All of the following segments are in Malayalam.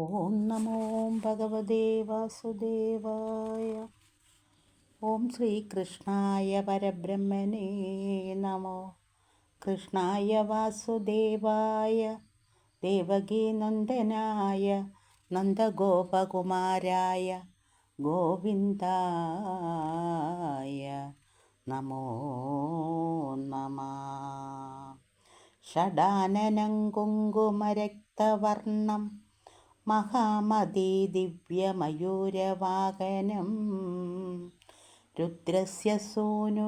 ഓം നമോ ഭഗവതേ വാസുദേവായ. ഓം ശ്രീകൃഷ്ണായ പരബ്രഹ്മണേ നമോ. കൃഷ്ണായ വാസുദേവായ ദേവകീനന്ദനായ നന്ദഗോപകുമാരായ ഗോവിന്ദായ നമോ നമഃ. ഷഡാനനം കുങ്കുമരക്തവർണം മഹാമതി ദിവ്യമയൂരവാഹനം രുദ്രസ്യ സൂനു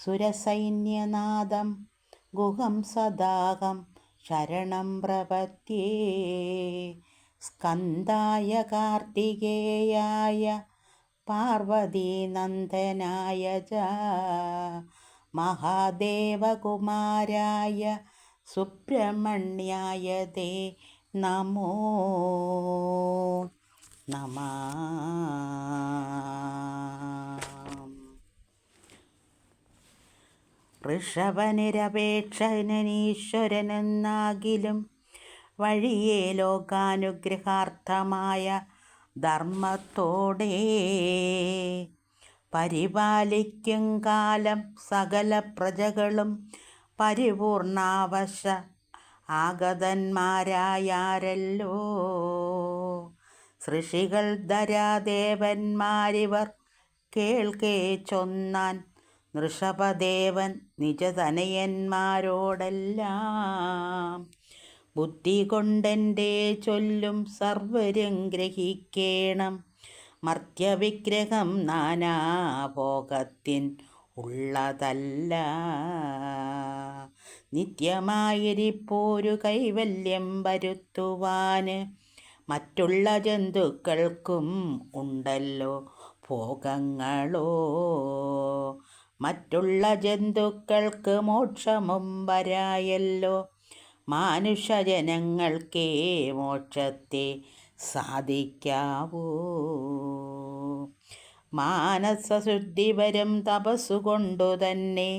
സുരസൈന്യനാദം ഗുഹം സദാഹം ശരണം പ്രപദ്യേ. സ്കന്ദായ കാർത്തികേയായ പാർവതീനന്ദനായ ച മഹാദേവകുമാരായ സുബ്രഹ്മണ്യായ തേ നമോ നമഃ. ഋഷഭനിരപേക്ഷനീശ്വരനെന്നാകിലും വഴിയെ ലോകാനുഗ്രഹാർത്ഥമായ ധർമ്മത്തോടെ പരിപാലിക്കും കാലം സകല പ്രജകളും പരിപൂർണാവശ ആഗതന്മാരായാരല്ലോ. സൃഷ്ടികൾ ധരാദേവന്മാരിവർ കേൾക്കേ ചൊന്നാൻ നൃഷഭദേവൻ നിജതനയന്മാരോടെല്ലാം. ബുദ്ധി കൊണ്ടെൻ്റെ ചൊല്ലും സർവരും ഗ്രഹിക്കേണം. മർത്യവിഗ്രഹം നാനാഭോഗത്തിൻ ഉള്ളതല്ല. നിത്യമായിരിപ്പോരു കൈവല്യം വരുത്തുവാന് മറ്റുള്ള ജന്തുക്കൾക്കും ഉണ്ടല്ലോ ഭോഗങ്ങളോ. മറ്റുള്ള ജന്തുക്കൾക്ക് മോക്ഷമും വരായല്ലോ. മാനുഷജനങ്ങൾക്കേ മോക്ഷത്തെ സാധിക്കാവൂ. മാനസശുദ്ധി വരും തപസ്സുകൊണ്ടു തന്നെ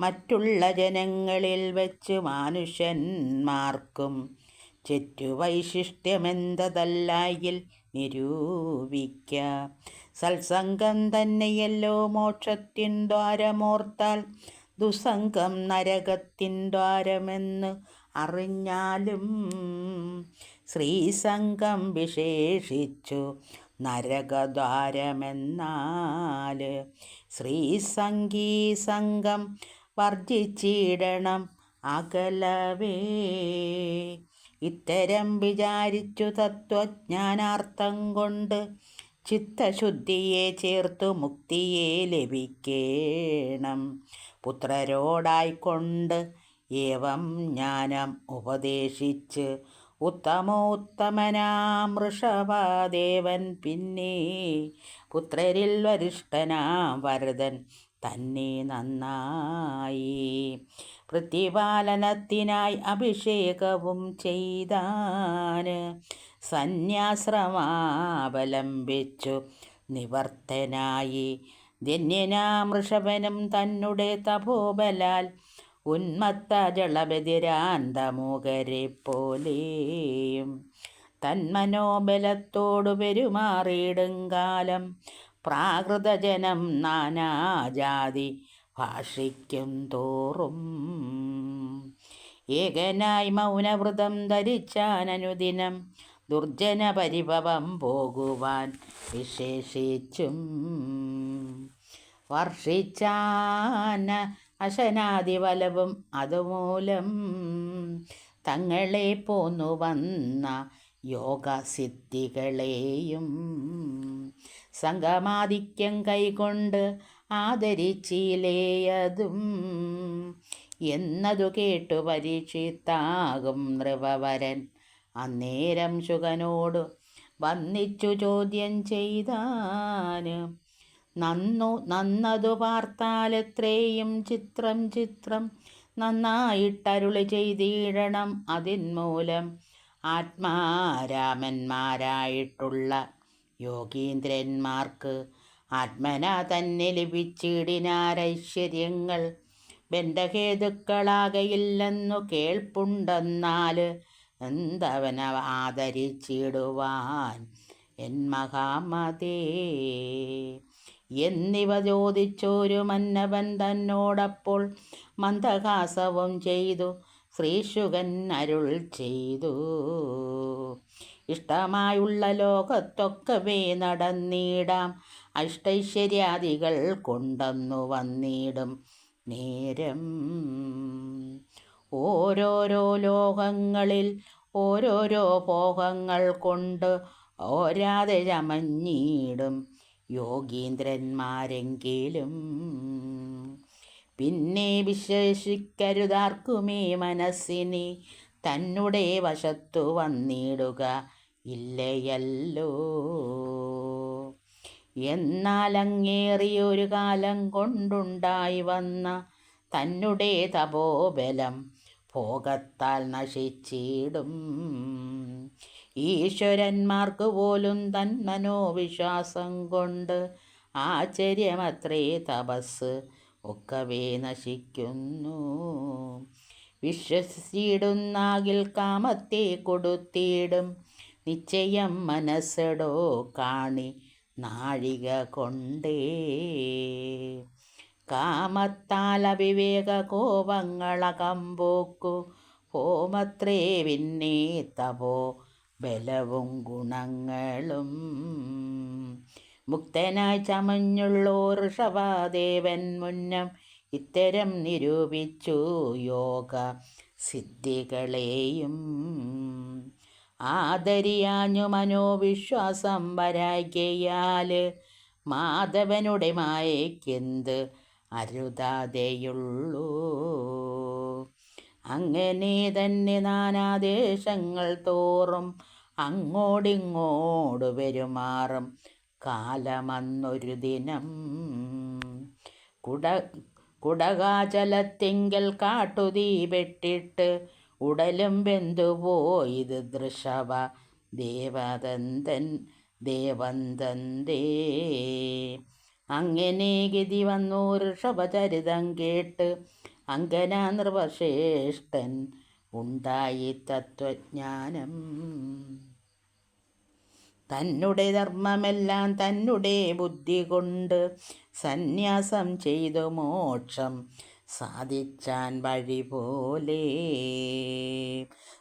മറ്റുള്ള ജനങ്ങളിൽ വെച്ച് മാനുഷ്യന്മാർക്കും ചെറ്റുവൈശിഷ്ട്യമെന്തതല്ലായിൽ നിരൂപിക്ക. സത്സംഗം തന്നെയല്ലോ മോക്ഷത്തിൻ ദ്വാരമോർത്താൽ ദുസംഗം നരകത്തിൻ ദ്വാരമെന്ന് അറിഞ്ഞാലും ശ്രീസംഗം വിശേഷിച്ചു നരകദ്വാരമെന്നാൽ. ശ്രീസംഗീ സംഘം വർജിച്ചിടണം അകലവേ. ഇത്തരം വിചാരിച്ചു തത്വജ്ഞാനാർത്ഥം കൊണ്ട് ചിത്തശുദ്ധിയെ ചേർത്തു മുക്തിയെ ലഭിക്കേണം. പുത്രരോടായിക്കൊണ്ട് ഏവം ജ്ഞാനം ഉപദേശിച്ച് ഉത്തമോത്തമനാം ഋഷഭദേവൻ പിന്നെ പുത്രരിൽ വരിഷ്ഠനാം വരദൻ തന്നെ നന്നായി പ്രതിപാലനത്തിനായി അഭിഷേകവും ചെയ്താന്. സന്യാശ്രമാവലംബിച്ചു നിവർത്തനായി ധന്യനാം ഋഷഭനും തന്നെ തപോബലാൽ ഉന്മത്ത ജളബദിരാന്തമുഖരെ പോലെയും തന്മനോബലത്തോടു പെരുമാറിയിടും കാലം പ്രാകൃതജനം നാനാജാതി ഭാഷിക്കും തോറും. ഏകനായി മൗനവ്രതം ധരിച്ചാനനുദിനം ദുർജന പരിഭവം പോകുവാൻ വിശേഷിച്ചും. വർഷിച്ചാന അശനാദിവലവും അതുമൂലം തങ്ങളെ പോന്നു വന്ന യോഗസിദ്ധികളെയും സംഗമാധിക്യം കൈകൊണ്ട് ആദരിച്ചിലേയതും എന്നതു കേട്ടു പരീക്ഷിത്താകും നൃപവരൻ അന്നേരം ശുകനോട് വന്നിച്ചു ചോദ്യം ചെയ്താന്. നന്നതു പാർത്താലെത്രയും ചിത്രം ചിത്രം നന്നായിട്ടരുളി ചെയ്തിടണം. അതിന്മൂലം ആത്മാരാമന്മാരായിട്ടുള്ള യോഗീന്ദ്രന്മാർക്ക് ആത്മന തന്നെ ലഭിച്ചിടിനാരൈശ്വര്യങ്ങൾ ബന്ധഹേതുക്കളാകയില്ലെന്നു കേൾപ്പുണ്ടെന്നാൽ എന്തവന ആദരിച്ചിടുവാൻ എൻ മഹാമതേ എന്നിവ ചോദിച്ചൊരു മന്നവൻ തന്നോടപ്പോൾ മന്ദഹാസവും ചെയ്തു ശ്രീശുകൻ അരുൾ ചെയ്തു. ഇഷ്ടമായുള്ള ലോകത്തൊക്കവേ നടന്നിടാം, അഷ്ടൈശ്വര്യാദികൾ കൊണ്ടന്നു വന്നിടും നേരം. ഓരോരോ ലോകങ്ങളിൽ ഓരോരോ ഭോഗങ്ങൾ കൊണ്ട് ഓരാതെ ചമഞ്ഞിടും യോഗീന്ദ്രന്മാരെങ്കിലും. പിന്നെ വിശേഷിക്കരുതാർക്കുമേ മനസ്സിനെ തന്നെ വശത്തു വന്നിടുക ഇല്ലയല്ലോ. എന്നാൽ അങ്ങേറിയൊരു കാലം കൊണ്ടുണ്ടായി വന്ന തന്നെ തപോബലം ഭോഗത്താൽ നശിച്ചിടും. ഈശ്വരന്മാർക്ക് പോലും തൻ മനോവിശ്വാസം കൊണ്ട് ആശ്ചര്യമത്രേ തപസ് ഒക്കവേ നശിക്കുന്നു. വിശ്വസിച്ചിടുന്നാകിൽ കാമത്തെ കൊടുത്തിടും നിശ്ചയം മനസ്സടോ കാണി നാഴിക കൊണ്ടേ. കാമത്താൽ അവിവേക കോപങ്ങളകമ്പോക്കു ഹോമത്രേ പിന്നെ തപോ ബലവും ഗുണങ്ങളും. മുക്തനായി ചമഞ്ഞുള്ളോ ഋഷഭദേവൻ മുന്നം ഇത്തരം നിരൂപിച്ചു യോഗ സിദ്ധികളെയും. ആദരിയാഞ്ഞു മനോവിശ്വാസം വരായ്കയാൽ മാധവനുടെ മായയ്ക്കെന്ത് അരുതാതെയുള്ളൂ. അങ്ങനെ തന്നെ നാനാദേശങ്ങൾ തോറും അങ്ങോടിങ്ങോട് പെരുമാറും കാലമന്നൊരു ദിനം. കുടകാചലത്തിങ്കൽ കാട്ടുതീ പെട്ടിട്ട് ഉടലും വെന്തുപോയത് ദൃശവ ദേവന്തേ. അങ്ങനെ ഗതി വന്നു ഋഷഭചരിതം കേട്ട് അങ്കന നൃപശ്രേഷ്ഠൻ ഉണ്ടായി തത്വജ്ഞാനം. തന്നെ ധർമ്മമെല്ലാം തന്നെ ബുദ്ധി കൊണ്ട് സന്യാസം ചെയ്തു മോക്ഷം സാധിച്ചാൻ വഴി പോലെ.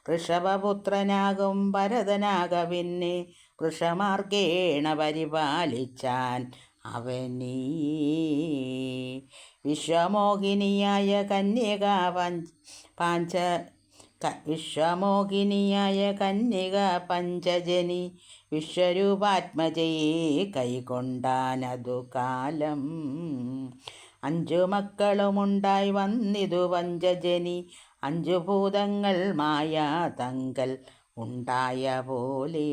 ഋഷഭപുത്രനാകും ഭരതനാക പിന്നെ വൃഷമാർഗേണ പരിപാലിച്ചാൻ അവനീ. വിശ്വമോഹിനിയായ കന്യക പഞ്ചജനി വിശ്വരൂപാത്മജയെ കൈകൊണ്ടാനതു കാലം. 5 മക്കളുമുണ്ടായി വന്നിതു പഞ്ചജനി, 5 ഭൂതങ്ങൾ മായാ തങ്കൽ ഉണ്ടായ പോലെ.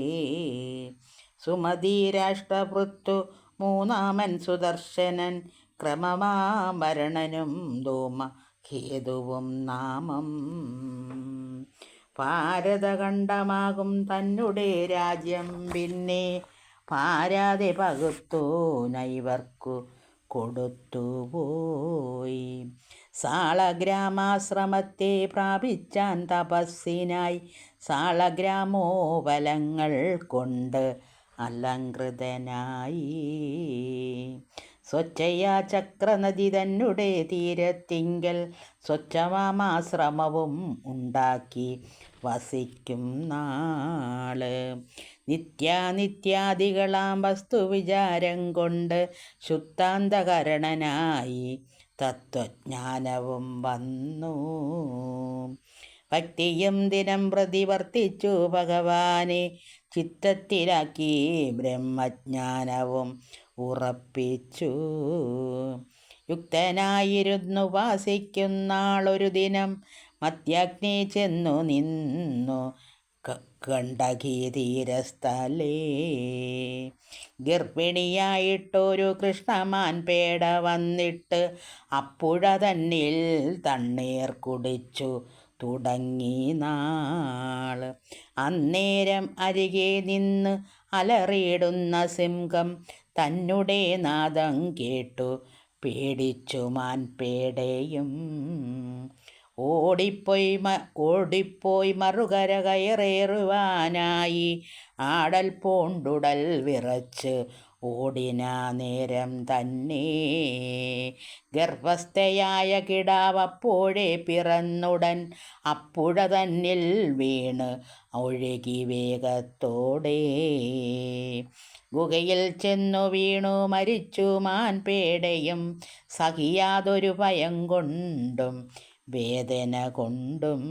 സുമതി രാഷ്ട്രപൃത്തു മൂന്നാമൻ സുദർശനൻ, ക്രമമാഭരണനും ധൂമകേതുവും നാമം. ഭാരതഖണ്ഡമാകും തന്നെ രാജ്യം പിന്നെ പാരാതെ പകുത്തു നൈവർക്കു കൊടുത്തുപോയി. സാളഗ്രാമാശ്രമത്തെ പ്രാപിച്ചാൻ തപസ്സിനായി, സാളഗ്രാമോപലങ്ങൾ കൊണ്ട് അലങ്കൃതനായി. സ്വച്ഛയാ ചക്രനദി തന്നെ തീരത്തിങ്കൽ സ്വച്ഛമാശ്രമവും ഉണ്ടാക്കി വസിക്കും നാള്. നിത്യാനിത്യാദികളാം വസ്തുവിചാരം കൊണ്ട് ശുദ്ധാന്തകരണനായി തത്വജ്ഞാനവും വന്നു. ഭക്തിയും ദിനം പ്രതി വർത്തിച്ചു ഭഗവാനെ ചിത്തത്തിലാക്കി ബ്രഹ്മജ്ഞാനവും ഉറപ്പിച്ചു. യുക്തനായിരുന്നു ഉപാസിക്കുന്നാളൊരു ദിനം മധ്യാഗ്നി ചെന്നു നിന്നു ഗണ്ഡകീ തീരസ്ഥലേ. ഗർഭിണിയായിട്ടൊരു കൃഷ്ണമാൻ പേട വന്നിട്ട് അപ്പുഴ തന്നിൽ തണ്ണീർ കുടിച്ചു തുടങ്ങി നാൾ. അന്നേരം അരികെ നിന്ന് അലറിയിടുന്ന സിംഹം തന്നെ നാദം കേട്ടു പേടിച്ചു മാൻ പേടയും. ഓടിപ്പോയി മറുകര കയറേറുവാനായി ആടൽ പൂണ്ടുടൽ വിറച്ച് ഓടിനാ നേരം തന്നെ. ഗർഭസ്ഥയായ കിടാവപ്പോഴേ പിറന്നുടൻ അപ്പുഴ തന്നിൽ വീണ് ഒഴുകി വേഗത്തോടെ. ഗുഹയിൽ ചെന്നു വീണു മരിച്ചു മാൻപേടയും സഹിയാതൊരു ഭയം കൊണ്ടും വേദന കൊണ്ടും.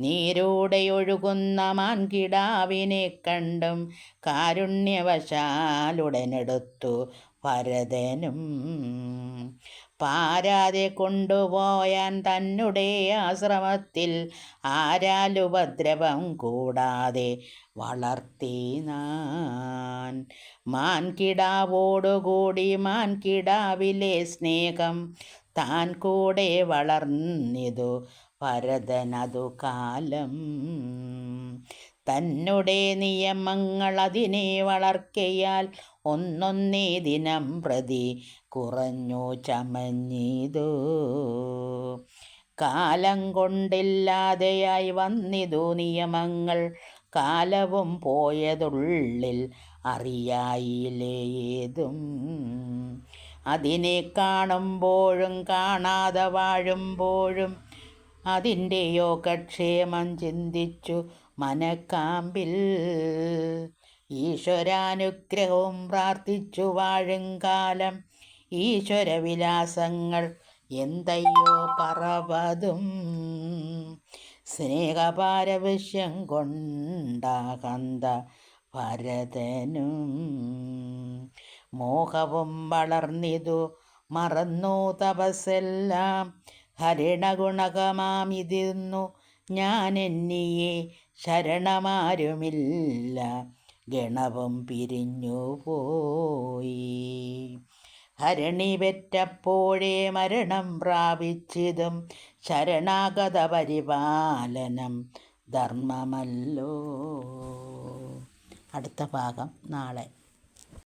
നീരൂടെ ഒഴുകുന്ന മാൻകിടാവിനെ കണ്ടും കാരുണ്യവശാലുടനെടുത്തു ഭരതനും. പാരാതെ കൊണ്ടുപോയാൻ തന്നെ ആശ്രമത്തിൽ ആരാലുപദ്രവം കൂടാതെ വളർത്തിനാൻ. മാൻകിടാവോടുകൂടി മാൻകിടാവിലെ സ്നേഹം താൻ കൂടെ വളർന്നിതു ഭരതനതു കാലം. തന്നെ നിയമങ്ങൾ അതിനെ വളർക്കയാൽ ഒന്നൊന്നേ ദിനം പ്രതി കുറഞ്ഞു ചമഞ്ഞിതു. കാലം കൊണ്ടില്ലാതെയായി വന്നിതു നിയമങ്ങൾ കാലവും പോയതുള്ളിൽ അറിയായില്ലേതും. അതിനെ കാണുമ്പോഴും കാണാതെ വാഴുമ്പോഴും അതിൻ്റെ യോഗക്ഷേമം ചിന്തിച്ചു മനക്കാമ്പിൽ. ഈശ്വരാനുഗ്രഹവും പ്രാർത്ഥിച്ചു വാഴും കാലം ഈശ്വരവിലാസങ്ങൾ എന്തയ്യോ പറവതും. സ്നേഹപാരവശ്യം കൊണ്ടാകന്ത ഭരതനും മോഹവും വളർന്നിതു മറന്നു തപസ്സെല്ലാം. ഹരിണഗുണകമാമിതിന്നു ഞാനെന്നിയെ ശരണമാരുമില്ല ഗണവും പിരിഞ്ഞു പോയി. ഹരണി പെറ്റപ്പോഴേ മരണം പ്രാപിച്ചതും ശരണാഗത പരിപാലനം ധർമ്മമല്ലോ. അടുത്ത ഭാഗം നാളെ.